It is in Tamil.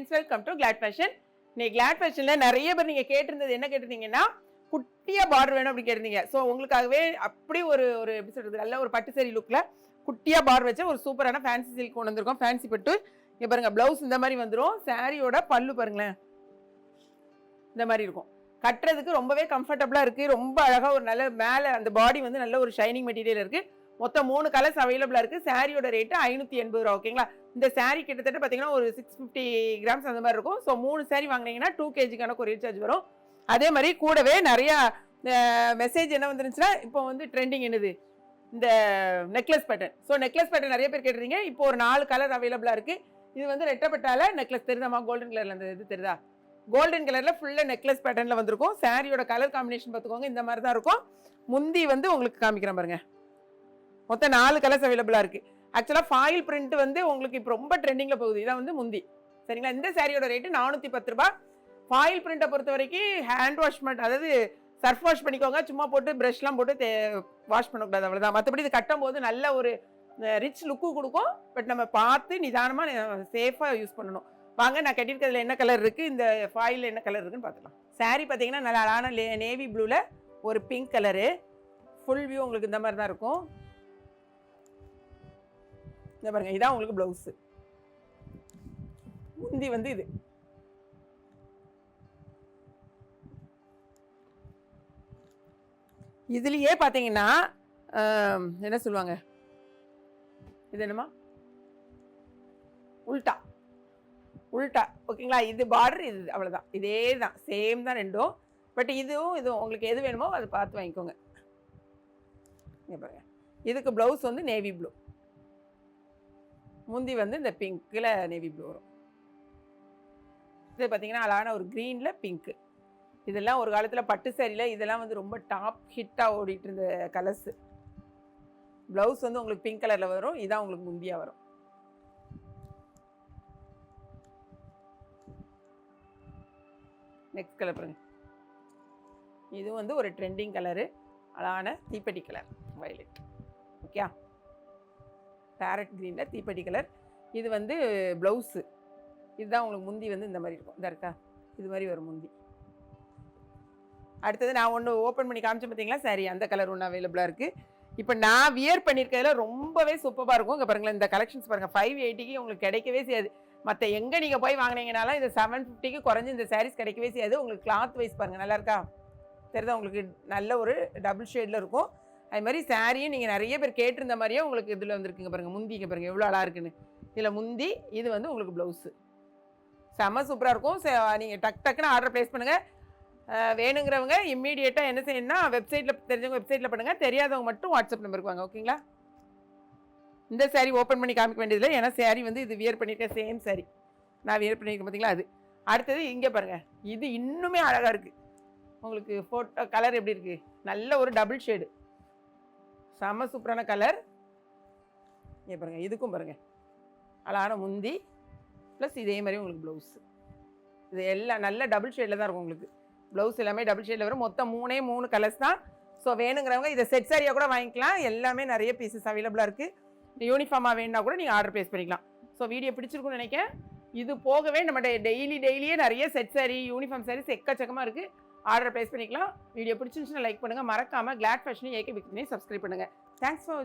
Friends, welcome to Glad Fashion. இன்னைக்கு கிளாட் ஃபேஷன்ல நிறைய பேர் நீங்க கேட்டிருந்தது என்ன கேட்டிருந்தீங்கன்னா, குட்டியா பார்டர் வேணும் அப்படி கேட்டிருந்தீங்க. ஸோ உங்களுக்காகவே அப்படி ஒரு ஒரு எப்படி சொல்றது, நல்ல ஒரு பட்டு சேரி லுக்ல குட்டியா பார்டர் வச்சு ஒரு சூப்பரான ஃபேன்சி சில்க் கொண்டு வந்திருக்கோம். ஃபேன்சி பட்டு இங்க பாருங்க, பிளவுஸ் இந்த மாதிரி வந்துடும். சாரியோட பல்லு பாருங்களேன், இந்த மாதிரி இருக்கும். கட்டுறதுக்கு ரொம்பவே கம்ஃபர்டபுளா இருக்கு. ரொம்ப அழகா ஒரு நல்ல மேலே அந்த பாடி வந்து நல்ல ஒரு ஷைனிங் மெட்டீரியல் இருக்கு. மொத்தம் 3 கலர்ஸ் அவைலபிளா இருக்கு. சாரியோட ரேட்டு 580 ரூபா. ஓகேங்களா? இந்த சாரி கிட்டத்தட்ட பார்த்தீங்கன்னா ஒரு 650 கிராம்ஸ் அந்த மாதிரி இருக்கும். ஸோ 3 சாரி வாங்கினீங்கன்னா 2 kgக்கான கொரியர் சார்ஜ் வரும். அதே மாதிரி கூடவே நிறையா மெசேஜ் என்ன வந்துருந்துச்சுன்னா, இப்போ வந்து ட்ரெண்டிங் என்னது, இந்த necklace pattern. So necklace pattern நிறைய பேர் கேட்டிருந்தீங்க. இப்போ ஒரு 4 கலர் அவைலபிளா இருக்கு. இது வந்து ரெட்டப்பட்டால நெக்லஸ் தெரியுதாமா, கோல்டன் கலர்ல அந்த இது தெரியுதா, கோல்டன் கலர்ல ஃபுல்லா நெக்லஸ் பேட்டர்ன்ல வந்திருக்கும். சாரியோட கலர் காம்பினேஷன் பார்த்துக்கோங்க, இந்த மாதிரி தான் இருக்கும். முந்தி வந்து உங்களுக்கு காமிக்கிறேன் பாருங்க, மொத்தம் 4 கலர்ஸ் அவைலபிளா இருக்கு. ஆக்சுவலா ஃபாயில் பிரிண்ட் வந்து உங்களுக்கு இப்போ ரொம்ப ட்ரெண்டிங்ல போகுது. இதான் வந்து முந்தி. சரிங்களா? இந்த சாரியோட ரேட்டு 410 ரூபாய். ஃபாயில் பிரிண்ட்டை பொறுத்த வரைக்கும் ஹேண்ட் வாஷ் மட்டும், அதாவது சர்ஃப் வாஷ் பண்ணிக்கோங்க. சும்மா போட்டு ப்ரஷ்லாம் போட்டு வாஷ் பண்ணக்கூடாது, அவ்வளோதான். மற்றபடி இது கட்டும் போது நல்ல ஒரு ரிச் லுக்கு கொடுக்கும். பட் நம்ம பார்த்து நிதானமாக சேஃபாக யூஸ் பண்ணணும். வாங்க, நான் கட்டியிருக்கிறதுல என்ன கலர் இருக்குது, இந்த ஃபாயில் என்ன கலர் இருக்குன்னு பார்த்துக்கலாம். சாரீ பார்த்தீங்கன்னா நல்லா அழகான நேவி ப்ளூவில் ஒரு பிங்க் கலரு. ஃபுல் வியூ உங்களுக்கு இந்த மாதிரி தான் இருக்கும். இந்த பாருங்க, இதான் உங்களுக்கு ப்ளவுஸு. முந்தி வந்து இது. இதுலேயே பார்த்தீங்கன்னா என்ன சொல்லுவாங்க, இது என்னமா, உல்டா உல்டா. ஓகேங்களா? இது பார்டர், இது அவ்வளோதான். இதே தான், சேம் தான் ரெண்டும். பட் இதுவும் உங்களுக்கு எது வேணுமோ அதை பார்த்து வாங்கிக்கோங்க. இங்கே பாருங்க, இதுக்கு ப்ளவுஸ் வந்து நேவி ப்ளூ, முந்தி வந்து இந்த பிங்க்கில் நேவி ப்ளூ வரும். இது பார்த்தீங்கன்னா அழகான ஒரு க்ரீனில் பிங்க்கு. இதெல்லாம் ஒரு காலத்தில் பட்டு சாரியில் இதெல்லாம் வந்து ரொம்ப டாப் ஹிட்டாக ஓடிட்டு இருந்த கலர்ஸு. ப்ளவுஸ் வந்து உங்களுக்கு பிங்க் கலரில் வரும். இதான் உங்களுக்கு முந்தியாக வரும். நெக்ஸ்ட் கலர் பாருங்க, இது வந்து ஒரு ட்ரெண்டிங் கலரு, அழகான தீப்பெட்டி கலர் வயலட். ஓகே, பேரட் க்ரீனில் தீப்பெட்டி கலர். இது வந்து ப்ளவுஸு. இதுதான் உங்களுக்கு முந்தி வந்து இந்த மாதிரி இருக்கும். இதாக இருக்கா, இது மாதிரி வரும் முந்தி. அடுத்தது நான் ஒன்று ஓப்பன் பண்ணி காமிச்சேன் பார்த்தீங்களா சாரி, அந்த கலர் ஒன்று அவைலபிளாக இருக்குது. இப்போ நான் வியர் பண்ணியிருக்கிறதுல ரொம்பவே சூப்பராக இருக்கும். இங்கே பாருங்களேன், இந்த கலெக்ஷன்ஸ் பாருங்கள், 580க்கு உங்களுக்கு கிடைக்கவே செய்யாது. மற்ற எங்கே நீங்கள் போய் வாங்கினீங்கனாலும் இது 750க்கு குறைஞ்சி இந்த சாரீஸ் கிடைக்கவே செய்யாது. உங்களுக்கு கிளாத் வைஸ் பாருங்கள், நல்லா இருக்கா, தெரியுதா உங்களுக்கு, நல்ல ஒரு டபுள் ஷேடில் இருக்கும். அது மாதிரி சாரியும் நீங்கள் நிறைய பேர் கேட்டிருந்த மாதிரியே உங்களுக்கு இதில் வந்துருக்குங்க பாருங்கள். முந்திங்க பாருங்கள் எவ்வளோ அழகாக இருக்குன்னு. இதில் முந்தி, இது வந்து உங்களுக்கு ப்ளவுஸு. செம்ம சூப்பராக இருக்கும். நீங்கள் டக்குன்னு ஆர்டர் ப்ளேஸ் பண்ணுங்கள். வேணுங்கிறவங்க இம்மீடியட்டாக என்ன செய்யணும்னா, வெப்சைட்டில் தெரிஞ்சவங்க வெப்சைட்டில் பண்ணுங்கள், தெரியாதவங்க மட்டும் வாட்ஸ்அப் நம்பருக்கு வாங்க. ஓகேங்களா? இந்த சாரீ ஓப்பன் பண்ணி காமிக்க வேண்டியதில்லை, ஏன்னா சாரீ வந்து இது வியர் பண்ணியிருக்கேன், சேம் சாரீ நான் வியர் பண்ணியிருக்கேன் பார்த்தீங்களா, அது. அடுத்தது இங்கே பாருங்கள், இது இன்னுமே அழகாக இருக்குது. உங்களுக்கு ஃபோட்டோ கலர் எப்படி இருக்குது, நல்ல ஒரு டபுள் ஷேடு, செம்ம சூப்பரான கலர். இங்கே பாருங்கள், இதுக்கும் பாருங்கள் அழகான முந்தி ப்ளஸ் இதே மாதிரி உங்களுக்கு ப்ளவுஸு. இது எல்லாம் நல்ல டபுள் ஷேடில் தான் இருக்கும். உங்களுக்கு ப்ளவுஸ் எல்லாமே டபுள் ஷேடில் வரும். மொத்தம் 3 கலர்ஸ் தான். ஸோ வேணுங்கிறவங்க இதை செட் சாரியாக கூட வாங்கிக்கலாம். எல்லாமே நிறைய பீசஸ் அவைலபிளாக இருக்குது. யூனிஃபார்மாக வேணுன்னா கூட நீங்கள் ஆர்டர் ப்ளேஸ் பண்ணிக்கலாம். ஸோ வீடியோ பிடிச்சிருக்குன்னு நினைக்கிறேன். இது போகவே நம்ம டெய்லியே நிறைய செட் சாரி, யூனிஃபார்ம் சாரீஸ் எக்கச்சக்கமாக இருக்குது. ஆர்டர் ப்ளேஸ் பண்ணிக்கலாம். வீடியோ பிடிச்சிருந்துச்சுன்னா லைக் பண்ணுங்கள். மறக்காமல் கிளாட் ஃபேஷனையும் ஏகே பிக்னே சப்ஸ்கிரைப் பண்ணுங்கள். Thanks for